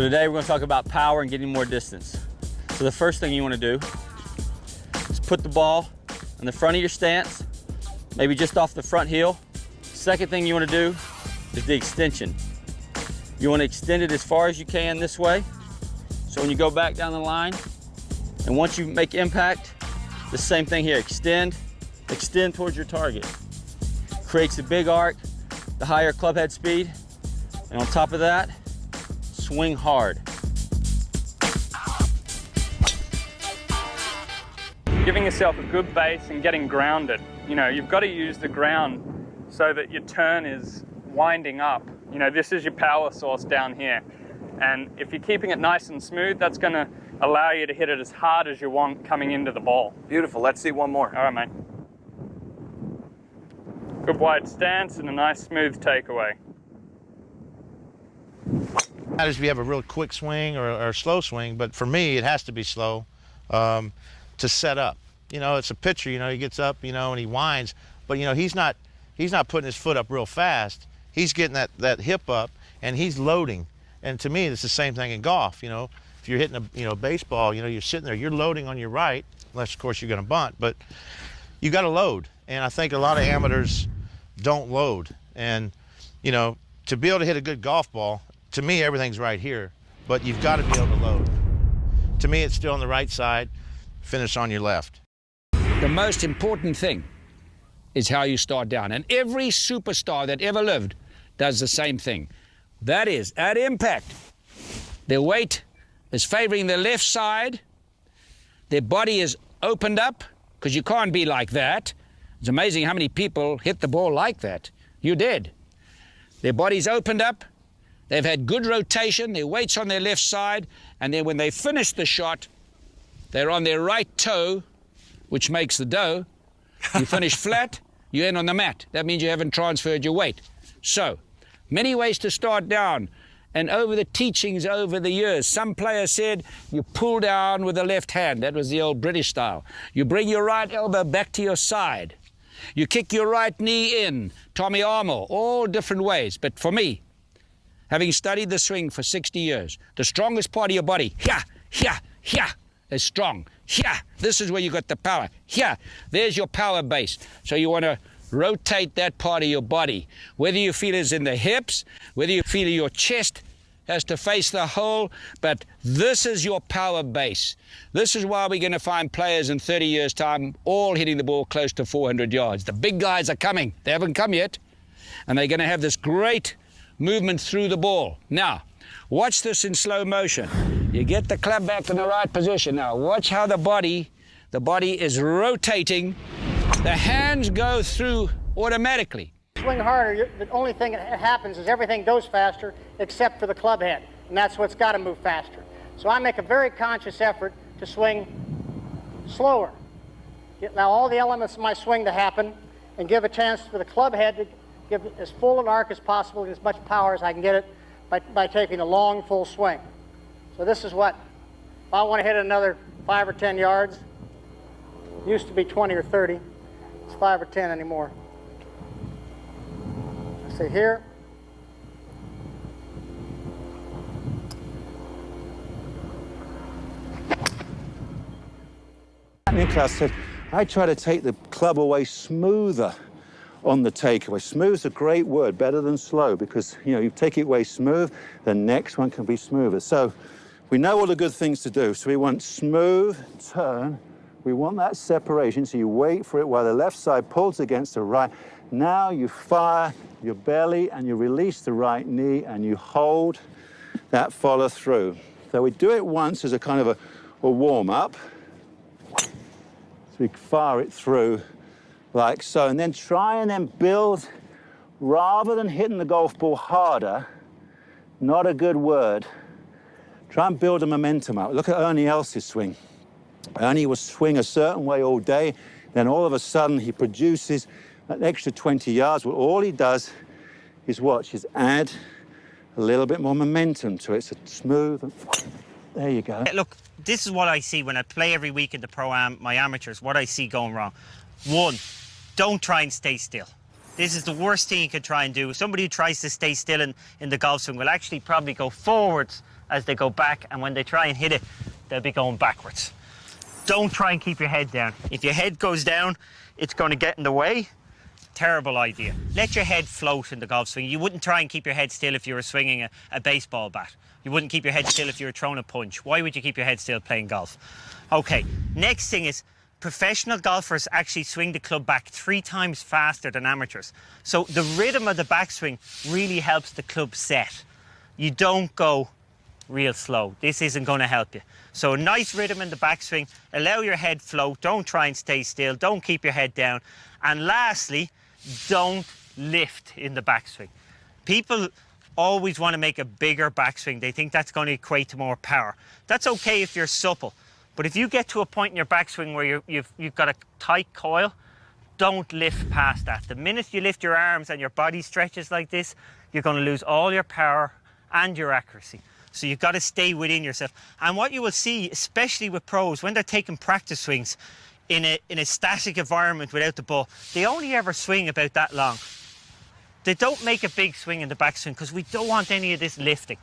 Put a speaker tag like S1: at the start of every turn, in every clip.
S1: Today we're going to talk about power and getting more distance. So the first thing you want to do is put the ball in the front of your stance, maybe just off the front heel. Second thing you want to do is the extension. You want to extend it as far as you can this way. So when you go back down the line, and once you make impact, the same thing here, extend towards your target. Creates a big arc, the higher club head speed, and on top of that, swing hard.
S2: Giving yourself a good base and getting grounded. You know, you've got to use the ground so that your turn is winding up. You know, this is your power source down here. And if you're keeping it nice and smooth, that's going to allow you to hit it as hard as you want coming into the ball.
S3: Beautiful. Let's see one more.
S2: All right, mate. Good wide stance and a nice smooth takeaway.
S4: Matters if you have a real quick swing or a slow swing, but for me, it has to be slow to set up. You know, it's a pitcher, you know, he gets up, you know, and he winds, but, you know, he's not putting his foot up real fast. He's getting that hip up, and he's loading. And to me, it's the same thing in golf, you know. If you're hitting a baseball, you know, you're sitting there, you're loading on your right, unless, of course, you're going to bunt, but you got to load. And I think a lot of amateurs don't load. And, you know, to be able to hit a good golf ball, to me, everything's right here, but you've got to be able to load. To me, it's still on the right side, finish on your left.
S5: The most important thing is how you start down. And every superstar that ever lived does the same thing. That is, at impact, their weight is favoring the left side, their body is opened up, because you can't be like that. It's amazing how many people hit the ball like that. You're dead. Their body's opened up, they've had good rotation, their weight's on their left side, and then when they finish the shot, they're on their right toe, which makes the dough. You finish flat, you end on the mat. That means you haven't transferred your weight. So, many ways to start down. And over the teachings over the years, some players said you pull down with the left hand. That was the old British style. You bring your right elbow back to your side. You kick your right knee in, Tommy Armour, all different ways. But for me, having studied the swing for 60 years, the strongest part of your body, is strong. This is where you got the power. There's your power base. So you want to rotate that part of your body. Whether you feel it's in the hips, whether you feel your chest has to face the hole, but this is your power base. This is why we're going to find players in 30 years' time all hitting the ball close to 400 yards. The big guys are coming. They haven't come yet. And they're going to have this great movement through the ball. Now, watch this in slow motion. You get the club back in the right position. Now, watch how the body is rotating. The hands go through automatically.
S6: Swing harder, the only thing that happens is everything goes faster except for the club head, and that's what's got to move faster. So I make a very conscious effort to swing slower. Now all the elements of my swing to happen and give a chance for the club head to give as full an arc as possible and as much power as I can get it by taking a long, full swing. So this is what, if I want to hit another 5 or 10 yards, it used to be 20 or 30. 5 or 10 anymore. I say here.
S7: Nicholas said, I try to take the club away smoother on the takeaway. Smooth's a great word, better than slow, because, you know, you take it away smooth, the next one can be smoother. So we know all the good things to do. So we want smooth turn. We want that separation, so you wait for it while the left side pulls against the right. Now you fire your belly and you release the right knee and you hold that follow through. So we do it once as a kind of a warm-up. So we fire it through like so, and then try and then build, rather than hitting the golf ball harder, not a good word, try and build a momentum up. Look at Ernie Els's swing. Ernie will swing a certain way all day, then all of a sudden he produces an extra 20 yards. Well, all he does is add a little bit more momentum to it. So smooth, there you go.
S8: Look, this is what I see when I play every week in the Pro-Am, my amateurs, what I see going wrong. One, don't try and stay still. This is the worst thing you could try and do. Somebody who tries to stay still in the golf swing will actually probably go forwards as they go back, and when they try and hit it, they'll be going backwards. Don't try and keep your head down. If your head goes down, it's going to get in the way. Terrible idea. Let your head float in the golf swing. You wouldn't try and keep your head still if you were swinging a baseball bat. You wouldn't keep your head still if you were throwing a punch. Why would you keep your head still playing golf? Okay, next thing is professional golfers actually swing the club back 3 times faster than amateurs. So the rhythm of the backswing really helps the club set. You don't go real slow. This isn't going to help you. So a nice rhythm in the backswing, allow your head float, don't try and stay still, don't keep your head down. And lastly, don't lift in the backswing. People always want to make a bigger backswing. They think that's going to equate to more power. That's okay if you're supple. But if you get to a point in your backswing where you've got a tight coil, don't lift past that. The minute you lift your arms and your body stretches like this, you're going to lose all your power and your accuracy. So you've got to stay within yourself. And what you will see, especially with pros, when they're taking practice swings in a static environment without the ball, they only ever swing about that long. They don't make a big swing in the backswing because we don't want any of this lifting.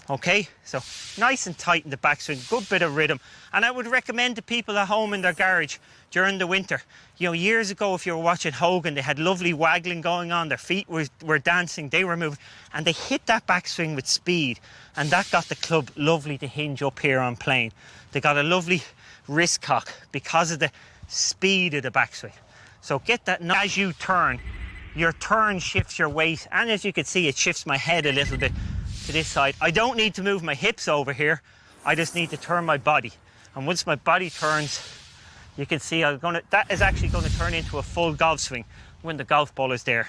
S8: Okay, so nice and tight in the backswing, good bit of rhythm. And I would recommend to people at home in their garage during the winter. You know, years ago, if you were watching Hogan, they had lovely waggling going on, their feet were dancing, they were moving, and they hit that backswing with speed, and that got the club lovely to hinge up here on plane. They got a lovely wrist cock because of the speed of the backswing. So get that as you turn. Your turn shifts your weight, and as you can see, it shifts my head a little bit to this side. I don't need to move my hips over here. I just need to turn my body. And once my body turns, you can see that is actually going to turn into a full golf swing when the golf ball is there.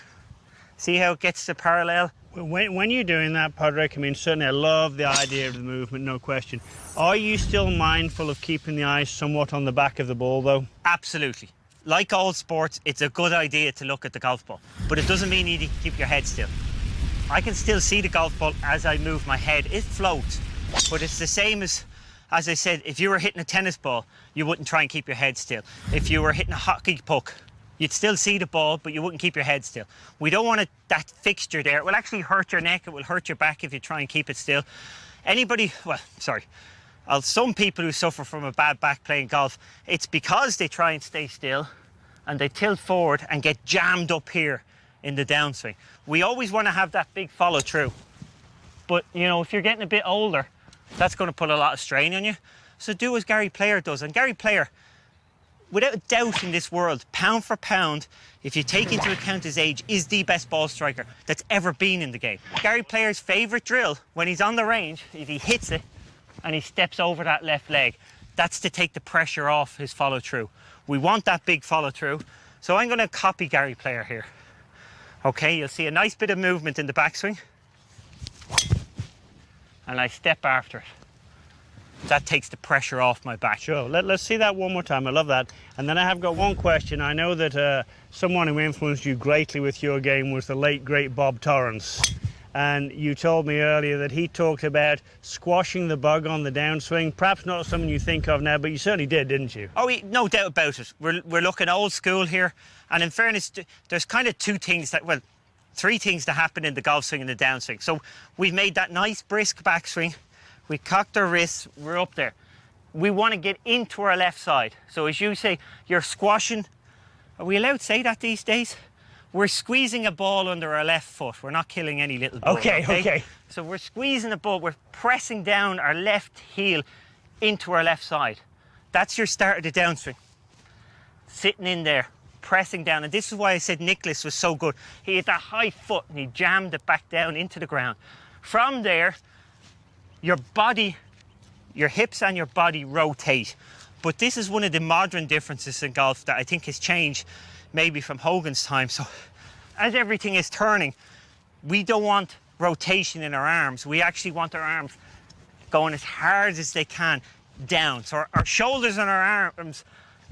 S8: See how it gets to parallel?
S3: When you're doing that, Padraig, I mean, certainly I love the idea of the movement, no question. Are you still mindful of keeping the eyes somewhat on the back of the ball, though?
S8: Absolutely. Like all sports, it's a good idea to look at the golf ball, but it doesn't mean you need to keep your head still. I can still see the golf ball as I move my head. It floats, but it's the same as I said, if you were hitting a tennis ball, you wouldn't try and keep your head still. If you were hitting a hockey puck, you'd still see the ball, but you wouldn't keep your head still. We don't want that fixture there. It will actually hurt your neck, it will hurt your back if you try and keep it still. Some people who suffer from a bad back playing golf, it's because they try and stay still and they tilt forward and get jammed up here in the downswing. We always want to have that big follow through. But, you know, if you're getting a bit older, that's going to put a lot of strain on you. So do as Gary Player does. And Gary Player, without a doubt in this world, pound for pound, if you take into account his age, is the best ball striker that's ever been in the game. Gary Player's favourite drill when he's on the range, if he hits it and he steps over that left leg, that's to take the pressure off his follow through. We want that big follow through. So I'm going to copy Gary Player here. Okay, you'll see a nice bit of movement in the backswing. And I step after it. That takes the pressure off my back.
S3: Sure, let's see that one more time. I love that. And then I have got one question. I know that someone who influenced you greatly with your game was the late, great Bob Torrance. And you told me earlier that he talked about squashing the bug on the downswing. Perhaps not something you think of now, but you certainly did, didn't you?
S8: Oh, no doubt about it. We're looking old school here. And in fairness, there's kind of three things that happen in the golf swing and the downswing. So we've made that nice brisk backswing. We cocked our wrists, we're up there. We want to get into our left side. So as you say, you're squashing. Are we allowed to say that these days? We're squeezing a ball under our left foot. We're not killing any little ball.
S3: Okay.
S8: So we're squeezing a ball. We're pressing down our left heel into our left side. That's your start of the downswing. Sitting in there, pressing down. And this is why I said Nicholas was so good. He hit that high foot and he jammed it back down into the ground. From there, your body, your hips and your body rotate. But this is one of the modern differences in golf that I think has changed maybe from Hogan's time. So as everything is turning, we don't want rotation in our arms. We actually want our arms going as hard as they can down. So our shoulders and our arms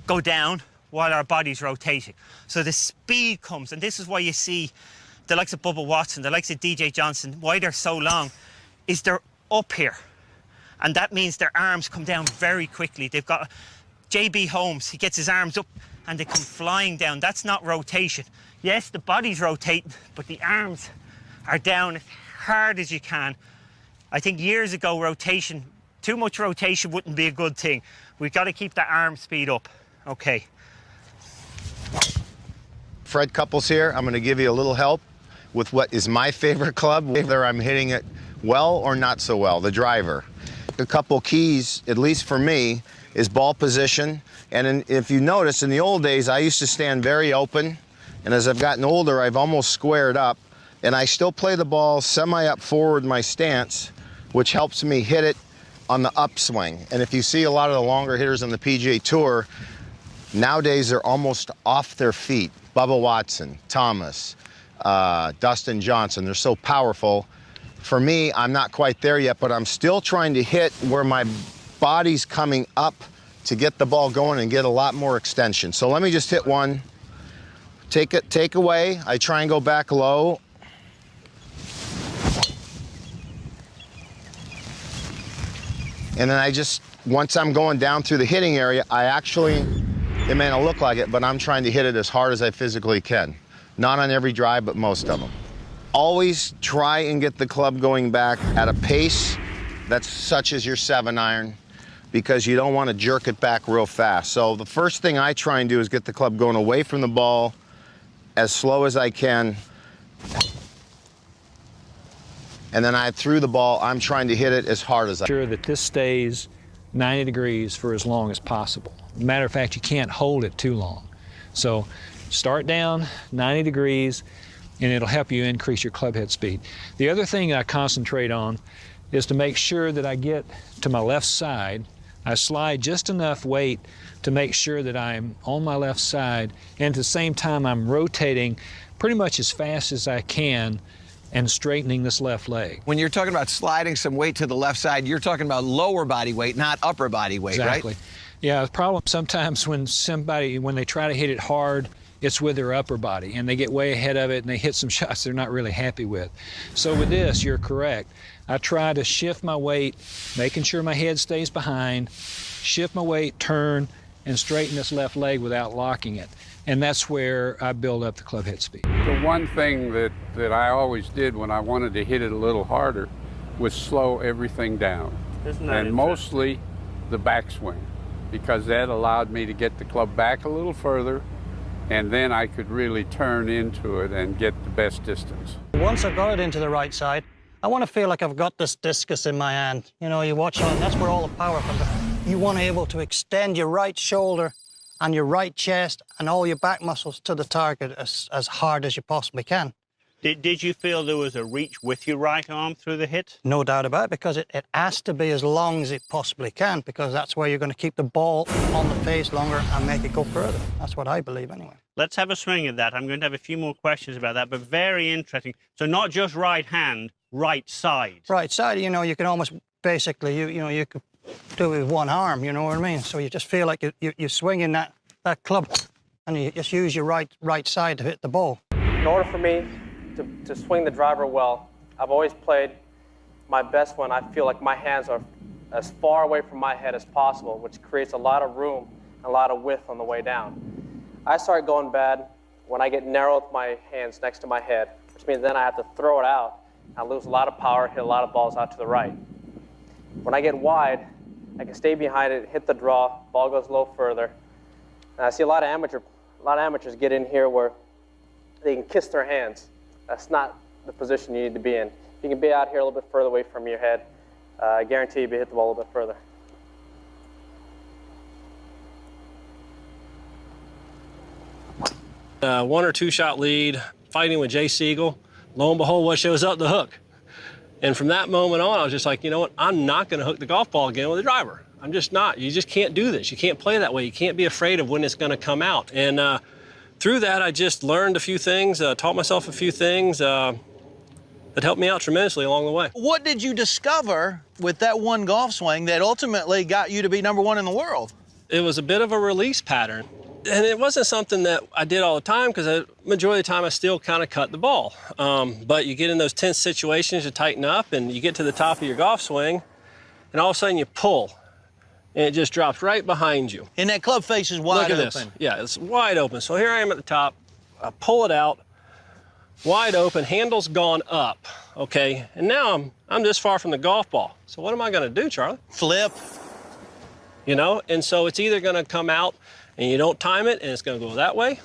S8: go down while our body's rotating. So the speed comes, and this is why you see the likes of Bubba Watson, the likes of DJ Johnson, why they're so long, is they're up here. And that means their arms come down very quickly. They've got JB Holmes, he gets his arms up and they come flying down. That's not rotation. Yes, the body's rotating, but the arms are down as hard as you can I think years ago, rotation, too much rotation wouldn't be a good thing. We've got to keep the arm speed up. Okay.
S9: Fred Couples here. I'm going to give you a little help with what is my favorite club, whether I'm hitting it well or not so well, the driver. A couple keys, at least for me, is ball position. And if you notice, in the old days, I used to stand very open. And as I've gotten older, I've almost squared up. And I still play the ball semi-up forward my stance, which helps me hit it on the upswing. And if you see a lot of the longer hitters on the PGA Tour, nowadays they're almost off their feet. Bubba Watson, Thomas, Dustin Johnson, they're so powerful. For me, I'm not quite there yet, but I'm still trying to hit where my body's coming up to get the ball going and get a lot more extension. So let me just hit one. Take away. I try and go back low. And then I just, once I'm going down through the hitting area, I actually, it may not look like it, but I'm trying to hit it as hard as I physically can. Not on every drive, but most of them. Always try and get the club going back at a pace that's such as your 7-iron, because you don't want to jerk it back real fast. So the first thing I try and do is get the club going away from the ball as slow as I can. And then through the ball, I'm trying to hit it as hard as I can.
S10: Sure that this stays 90 degrees for as long as possible. Matter of fact, you can't hold it too long. So start down 90 degrees, and it'll help you increase your club head speed. The other thing I concentrate on is to make sure that I get to my left side. I slide just enough weight to make sure that I'm on my left side, and at the same time I'm rotating pretty much as fast as I can and straightening this left leg.
S11: When you're talking about sliding some weight to the left side, you're talking about lower body weight, not upper body weight,
S10: exactly.
S11: Right?
S10: Yeah, the problem sometimes when they try to hit it hard, it's with their upper body, and they get way ahead of it and they hit some shots they're not really happy with. So with this, you're correct. I try to shift my weight, making sure my head stays behind, shift my weight, turn, and straighten this left leg without locking it. And that's where I build up the club head speed.
S12: The one thing that I always did when I wanted to hit it a little harder was slow everything down. And mostly the backswing, because that allowed me to get the club back a little further, and then I could really turn into it and get the best distance.
S6: Once I've got it into the right side, I want to feel like I've got this discus in my hand. You know, you watch on, that's where all the power comes from. You want to be able to extend your right shoulder and your right chest and all your back muscles to the target as hard as you possibly can.
S3: Did you feel there was a reach with your right arm through the hit?
S6: No doubt about it, because it has to be as long as it possibly can, because that's where you're going to keep the ball on the face longer and make it go further. That's what I believe anyway.
S3: Let's have a swing at that. I'm going to have a few more questions about that, but very interesting. So not just right hand, right side.
S6: Right side, you know, you can almost basically, you could do it with one arm, you know what I mean? So you just feel like you're swinging that club, and you just use your right side to hit the ball.
S13: In order for me to swing the driver well, I've always played my best when I feel like my hands are as far away from my head as possible, which creates a lot of room, a lot of width on the way down. I start going bad when I get narrow with my hands next to my head, which means then I have to throw it out. I lose a lot of power, hit a lot of balls out to the right. When I get wide, I can stay behind it, hit the draw, ball goes a little further. And I see a lot of amateurs get in here where they can kiss their hands. That's not the position you need to be in. If you can be out here a little bit further away from your head, I guarantee you'll hit the ball a little bit further.
S14: One or two shot lead, fighting with Jay Siegel. Lo and behold, what shows up? The hook. And from that moment on, I was just like, you know what? I'm not going to hook the golf ball again with a driver. I'm just not. You just can't do this. You can't play that way. You can't be afraid of when it's going to come out. And through that, I just learned a few things, taught myself a few things that helped me out tremendously along the way.
S11: What did you discover with that one golf swing that ultimately got you to be #1 in the world?
S14: It was a bit of a release pattern. And it wasn't something that I did all the time, because the majority of the time I still kind of cut the ball. But you get in those tense situations, you tighten up, and you get to the top of your golf swing, and all of a sudden you pull, and it just drops right behind you.
S11: And that club face is wide open.
S14: Look at this. Yeah, it's wide open. So here I am at the top. I pull it out, wide open, handle's gone up, okay? And now I'm this far from the golf ball. So what am I gonna do, Charlie?
S11: Flip.
S14: You know, and so it's either gonna come out and you don't time it and it's gonna go that way.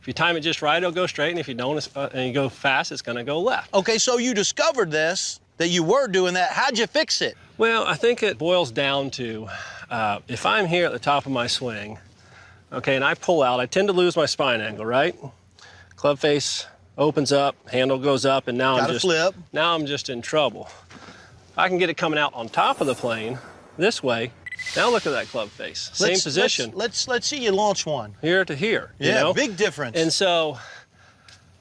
S14: If you time it just right, it'll go straight, and if you don't and you go fast, it's gonna go left.
S11: Okay, so you discovered this, that you were doing that. How'd you fix it?
S14: Well, I think it boils down to, if I'm here at the top of my swing, okay, and I pull out, I tend to lose my spine angle, right? Club face opens up, handle goes up, and now now I'm just in trouble. I can get it coming out on top of the plane this way. Now look at that club face, same position.
S11: Let's see you launch one.
S14: Here to here,
S11: yeah,
S14: you know?
S11: Big difference.
S14: And so,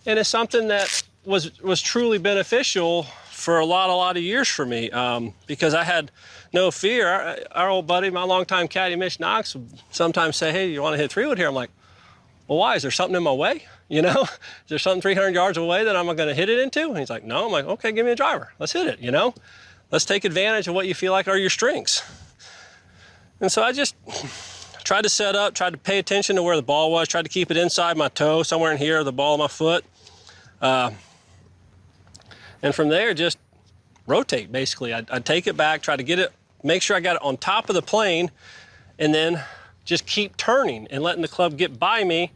S14: and it's something that was truly beneficial for a lot of years for me, because I had no fear. Our old buddy, my longtime caddy, Mitch Knox, would sometimes say, hey, you want to hit 3-wood here? I'm like, well, why? Is there something in my way? You know, is there something 300 yards away that I'm going to hit it into? And he's like, no. I'm like, okay, give me a driver. Let's hit it, you know? Let's take advantage of what you feel like are your strengths. And so I just tried to set up, tried to pay attention to where the ball was, tried to keep it inside my toe, somewhere in here, the ball of my foot. And from there, just rotate, basically. I'd take it back, try to get it, make sure I got it on top of the plane, and then just keep turning and letting the club get by me.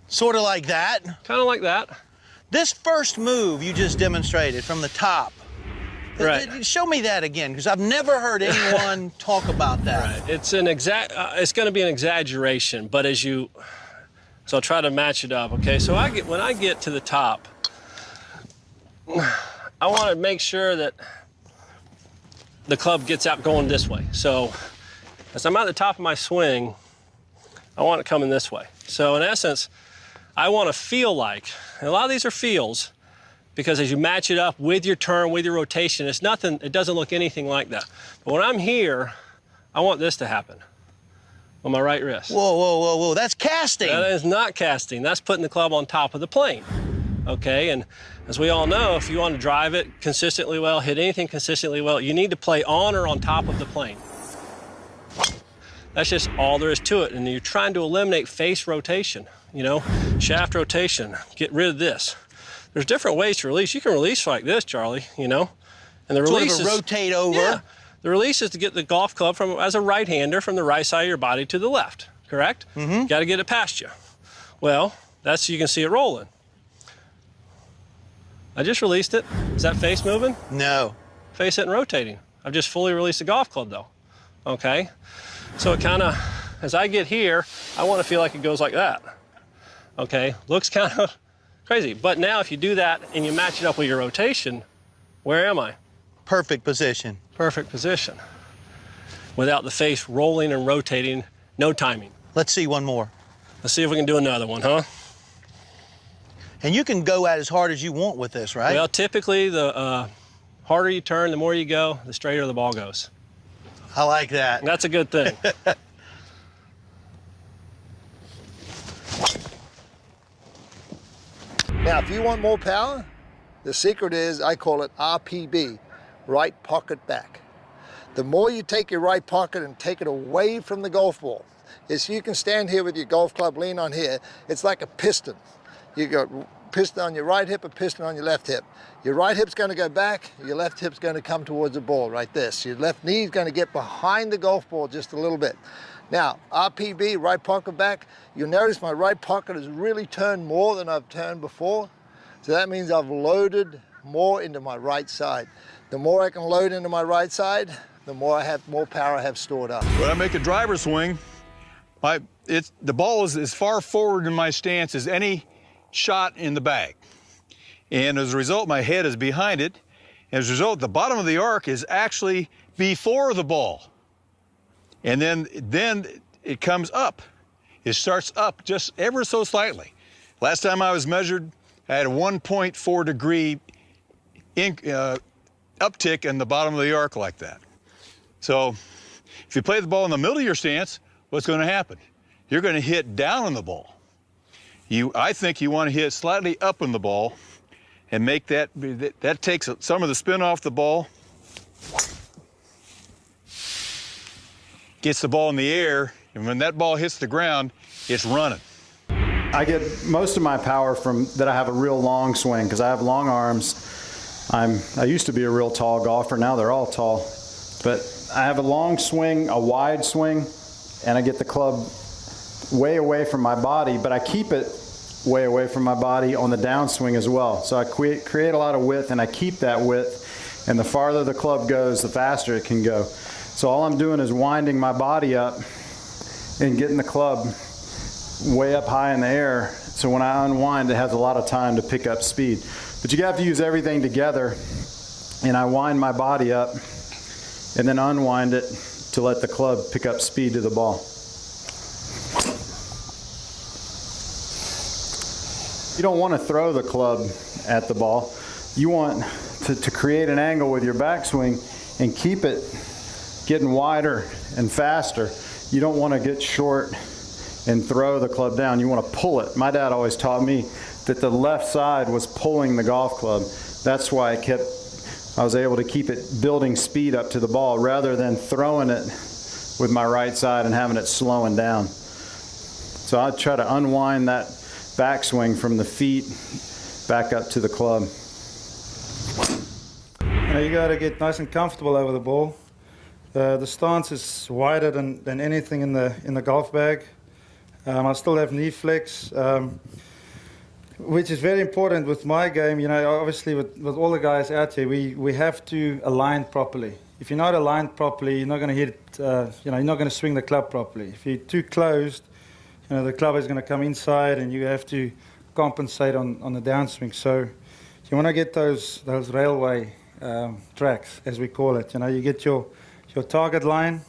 S11: Sort of like that?
S14: Kind of like that.
S11: This first move you just demonstrated from the top.
S14: Right.
S11: Show me that again, because I've never heard anyone talk about that.
S14: Right. It's an it's going to be an exaggeration, but so I'll try to match it up, okay? So when I get to the top, I want to make sure that the club gets out going this way. So as I'm at the top of my swing, I want it coming this way. So in essence, I want to feel like, and a lot of these are feels, because as you match it up with your turn, with your rotation, it doesn't look anything like that. But when I'm here, I want this to happen on my right wrist.
S11: Whoa, whoa, whoa, whoa, that's casting.
S14: That is not casting, that's putting the club on top of the plane, okay? And as we all know, if you want to drive it consistently well, hit anything consistently well, you need to play on or on top of the plane. That's just all there is to it. And you're trying to eliminate face rotation, you know, shaft rotation, get rid of this. There's different ways to release. You can release like this, Charlie, you know, and the release is
S11: rotate over.
S14: Yeah, the release is to get the golf club as a right-hander from the right side of your body to the left, correct? Mm-hmm. Got to get it past you. Well, that's so you can see it rolling. I just released it. Is that face moving?
S11: No.
S14: Face it and rotating. I've just fully released the golf club though, okay? So it kind of, as I get here, I want to feel like it goes like that, okay? Looks kind of crazy, but now if you do that and you match it up with your rotation, where am I?
S11: Perfect position.
S14: Perfect position. Without the face rolling and rotating, no timing.
S11: Let's see one more.
S14: Let's see if we can do another one, huh?
S11: And you can go at as hard as you want with this, right?
S14: Well, typically the harder you turn, the more you go, the straighter the ball goes.
S11: I like that.
S14: And that's a good thing.
S15: Now, if you want more power, the secret is, I call it RPB, right pocket back. The more you take your right pocket and take it away from the golf ball, is you can stand here with your golf club, lean on here, it's like a piston. You got piston on your right hip, a piston on your left hip. Your right hip's going to go back, your left hip's going to come towards the ball, right this. Your left knee's going to get behind the golf ball just a little bit. Now, RPB, right pocket back, you'll notice my right pocket has really turned more than I've turned before. So that means I've loaded more into my right side. The more I can load into my right side, the more power I have stored up.
S16: When I make a driver swing, the ball is as far forward in my stance as any shot in the bag. And as a result, my head is behind it. As a result, the bottom of the arc is actually before the ball. And then it comes up. It starts up just ever so slightly. Last time I was measured, I had a 1.4 degree uptick in the bottom of the arc like that. So if you play the ball in the middle of your stance, what's going to happen? You're going to hit down on the ball. I think you want to hit slightly up on the ball and make that takes some of the spin off the ball, gets the ball in the air, and when that ball hits the ground, it's running.
S17: I get most of my power from that I have a real long swing because I have long arms. I used to be a real tall golfer, now they're all tall. But I have a long swing, a wide swing, and I get the club way away from my body, but I keep it way away from my body on the downswing as well. So I create a lot of width, and I keep that width, and the farther the club goes, the faster it can go. So all I'm doing is winding my body up and getting the club way up high in the air, so when I unwind, it has a lot of time to pick up speed. But you have to use everything together, and I wind my body up and then unwind it to let the club pick up speed to the ball. You don't want to throw the club at the ball. You want to create an angle with your backswing and keep it getting wider and faster. You don't want to get short and throw the club down. You want to pull it. My dad always taught me that the left side was pulling the golf club. That's why I was able to keep it building speed up to the ball rather than throwing it with my right side and having it slowing down. So I try to unwind that backswing from the feet back up to the club.
S18: You got to get nice and comfortable over the ball. The stance is wider than anything in the golf bag. I still have knee flex, which is very important with my game. You know, obviously with all the guys out here, we have to align properly. If you're not aligned properly, you're not going to hit it, you're not going to swing the club properly. If you're too closed, the club is going to come inside and you have to compensate on the downswing. So you want to get those railway tracks, as we call it. You get your target line,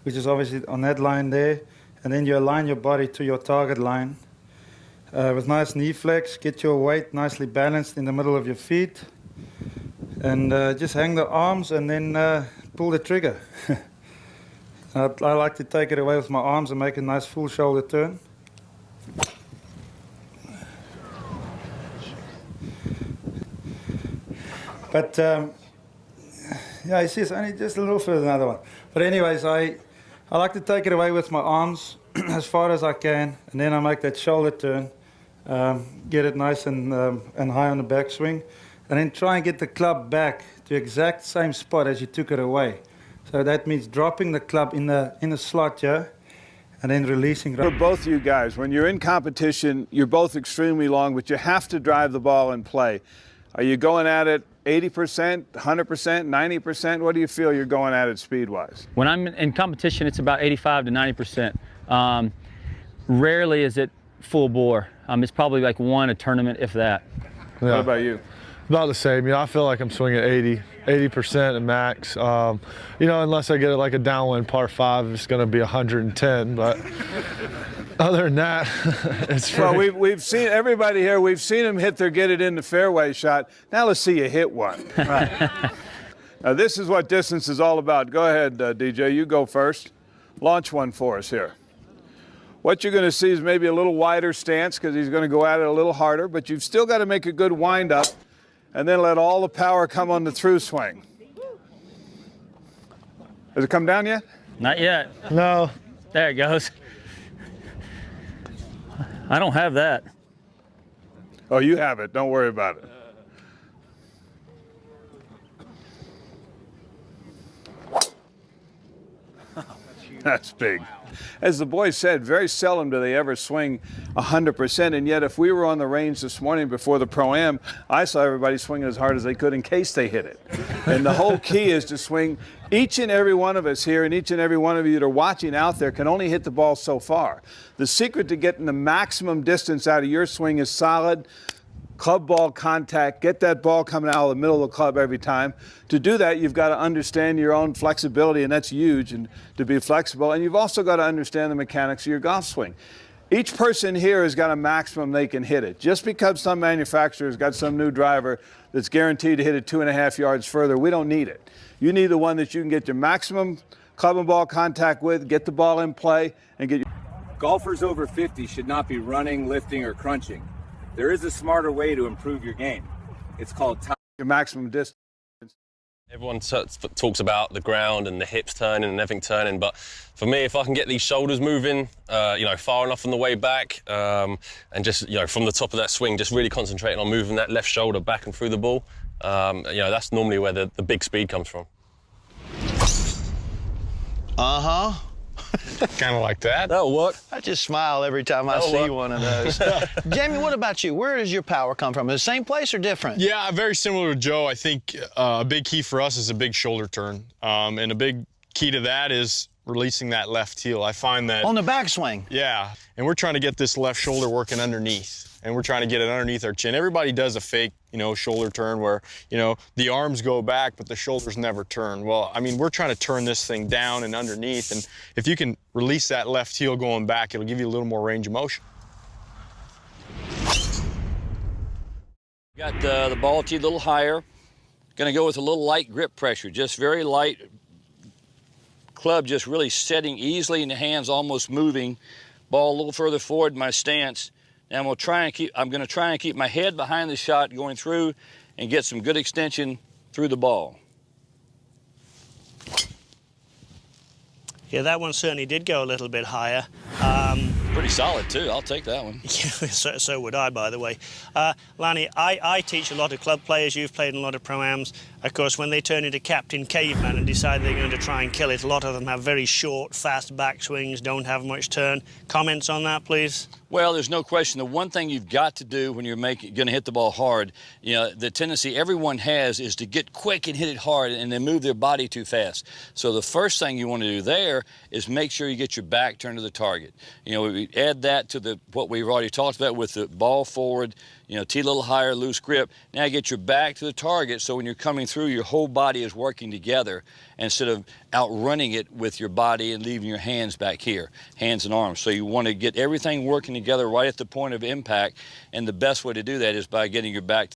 S18: which is obviously on that line there, and then you align your body to your target line with nice knee flex. Get your weight nicely balanced in the middle of your feet, and just hang the arms and then pull the trigger. I like to take it away with my arms and make a nice full shoulder turn. But yeah, you see, it's only just a little further than the other one. But anyways, I like to take it away with my arms as far as I can, and then I make that shoulder turn, get it nice and high on the backswing, and then try and get the club back to the exact same spot as you took it away. So that means dropping the club in the slot here, and then releasing.
S19: For both of you guys, when you're in competition, you're both extremely long, but you have to drive the ball in play. Are you going at it 80%, 100%, 90%? What do you feel you're going at it speed-wise?
S1: When I'm in competition, it's about 85 to 90%. Rarely is it full bore. It's probably like one a tournament, if that.
S19: Yeah. What about you?
S20: About the same. I feel like I'm swinging 80% at max. Unless I get it like a downwind par 5, it's going to be 110. But other than that, it's
S19: well, we've seen everybody here. We've seen them hit their get it in the fairway shot. Now let's see you hit one. Right. Now this is what distance is all about. Go ahead, DJ. You go first. Launch one for us here. What you're going to see is maybe a little wider stance because he's going to go at it a little harder, but you've still got to make a good wind up and then let all the power come on the through swing. Has it come down yet?
S1: Not yet.
S20: No.
S1: There it goes. I don't have that.
S19: Oh, you have it. Don't worry about it. That's big. As the boys said, very seldom do they ever swing 100%, and yet if we were on the range this morning before the Pro-Am, I saw everybody swinging as hard as they could in case they hit it. And the whole key is to swing. Each and every one of us here and each and every one of you that are watching out there can only hit the ball so far. The secret to getting the maximum distance out of your swing is solid club ball contact. Get that ball coming out of the middle of the club every time. To do that, you've got to understand your own flexibility, and that's huge, and to be flexible. And you've also got to understand the mechanics of your golf swing. Each person here has got a maximum they can hit it. Just because some manufacturer's got some new driver that's guaranteed to hit it 2.5 yards further, we don't need it. You need the one that you can get your maximum club and ball contact with, get the ball in play, and get your...
S21: Golfers over 50 should not be running, lifting, or crunching. There is a smarter way to improve your game. It's called time.
S19: Your maximum distance.
S2: Everyone talks about the ground and the hips turning and everything turning, but for me, if I can get these shoulders moving, you know, far enough on the way back, and just, you know, from the top of that swing, just really concentrating on moving that left shoulder back and through the ball, you know, that's normally where the big speed comes from.
S11: Uh-huh.
S2: Kind of like that.
S11: That'll work. I just smile every time I see one of those. Jamie, what about you? Where does your power come from? The same place or different?
S22: Yeah, very similar to Joe. I think a big key for us is a big shoulder turn. And a big key to that is releasing that left heel. I find that...
S11: On the backswing?
S22: Yeah. And we're trying to get this left shoulder working underneath. And we're trying to get it underneath our chin. Everybody does a fake, you know, shoulder turn where, you know, the arms go back, but the shoulders never turn. Well, I mean, we're trying to turn this thing down and underneath. And if you can release that left heel going back, it'll give you a little more range of motion.
S5: Got the ball tee a little higher. Going to go with a little light grip pressure, just very light. Club just really setting easily in the hands, almost moving. Ball a little further forward in my stance. And I'm going to try and keep my head behind the shot going through and get some good extension through the ball.
S3: Yeah, that one certainly did go a little bit higher.
S5: Pretty solid, too. I'll take that one.
S3: Yeah, so would I, by the way. Lanny, I teach a lot of club players. You've played in a lot of pro-ams. Of course, when they turn into Captain Caveman and decide they're going to try and kill it, a lot of them have very short, fast backswings, don't have much turn. Comments on that, please?
S5: Well, there's no question. The one thing you've got to do when you're going to hit the ball hard, you know, the tendency everyone has is to get quick and hit it hard and then move their body too fast. So the first thing you want to do there is make sure you get your back turned to the target. You know, we add that to what we've already talked about with the ball forward, you know, tee a little higher, loose grip. Now get your back to the target so when you're coming through, your whole body is working together instead of outrunning it with your body and leaving your hands back here, hands and arms. So you want to get everything working together right at the point of impact, and the best way to do that is by getting your back